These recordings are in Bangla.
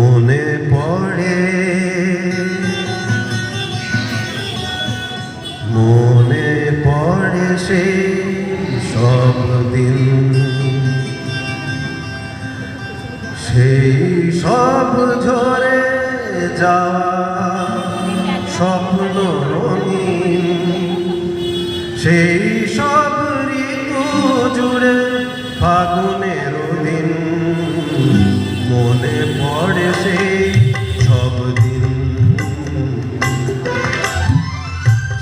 মনে পড়ে মনে পড়ে সেই সব দিন, সেই সব ঝরে যাওয়া স্বপ্ন রঙিন, সেই সব ঋতু জুড়ে ফাগুনের দিন। মনে পড়ে সেই সব দিন,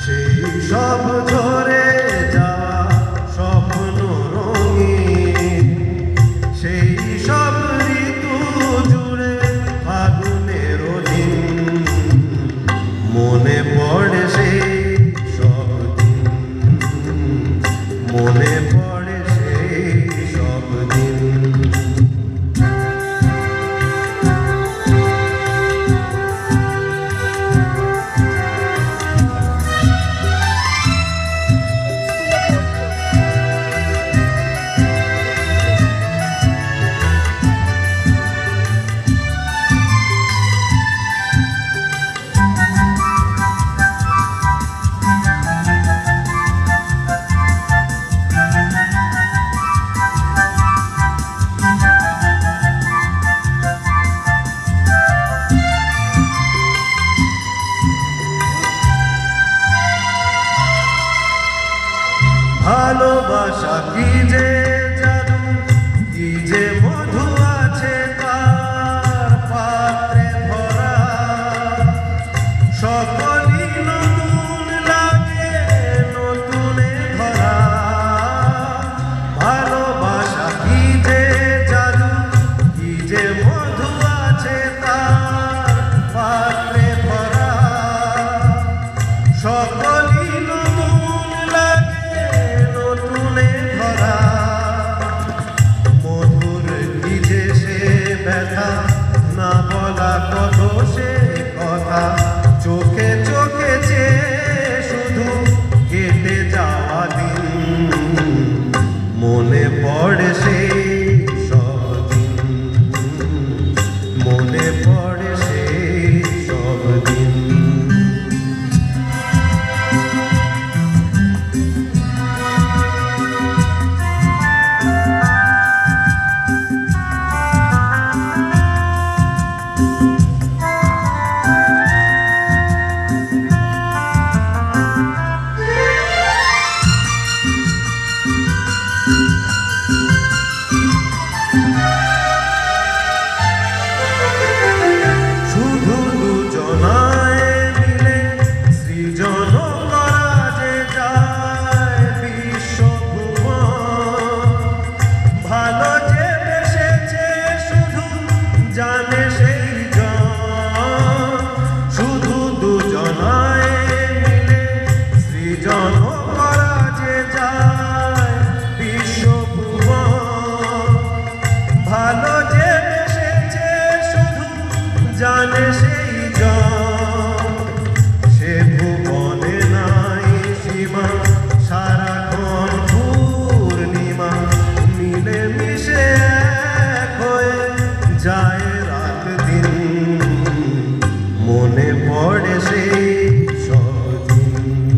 সেই সব ঝরে যাওয়া স্বপ্ন রঙিন, সেই সব ঋতু জুড়ে ফাগুনের দিন। মনে পড়ে সেই সব দিন, মনে পড়ে সেই সব দিন। ভালোবাসা কি যে জাদু, কি যে মধু আছে তার পাত্রে ভরা। সকলই নতুন লাগে নতুনে ভরা। ভালোবাসা কি যে জাদু, কি যে মধু আছে তার পাত্রে ভরা। সকলই নতুন লাগে নতুনে ভরা। মধুর কি যে সে ব্যথা, না বলা কত সে কথা। চোখে চোখে চেয়ে শুধু কেটে যাওয়া দিন। মনে পড়ে সেই সব দিন, মনে পড়ে সেই সব দিন। জানে সেই শুধু দুজনায় মিলে সৃজন করা যে যায় বিশ্বভুবন। ভালো যে বেসেছে শুধু জানে সেই সে ভুবনে নাই সীমা, সারাক্ষণ পূর্ণিমা মিলে মিশে এক হয়ে যায় রাত দিন। মনে পড়ে সেই সব দিন,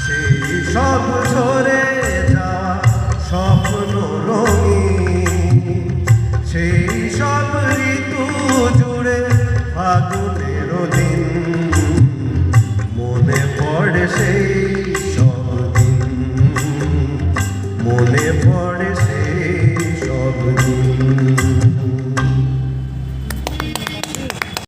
সেই সব ঝরে যাওয়া স্বপ্ন রঙিন, সেই সব ঋতু জুড়ে ফাগুনের দিন। মনে পড়ে সেই সব দিন, মনে পড়ে সেই সব দিন।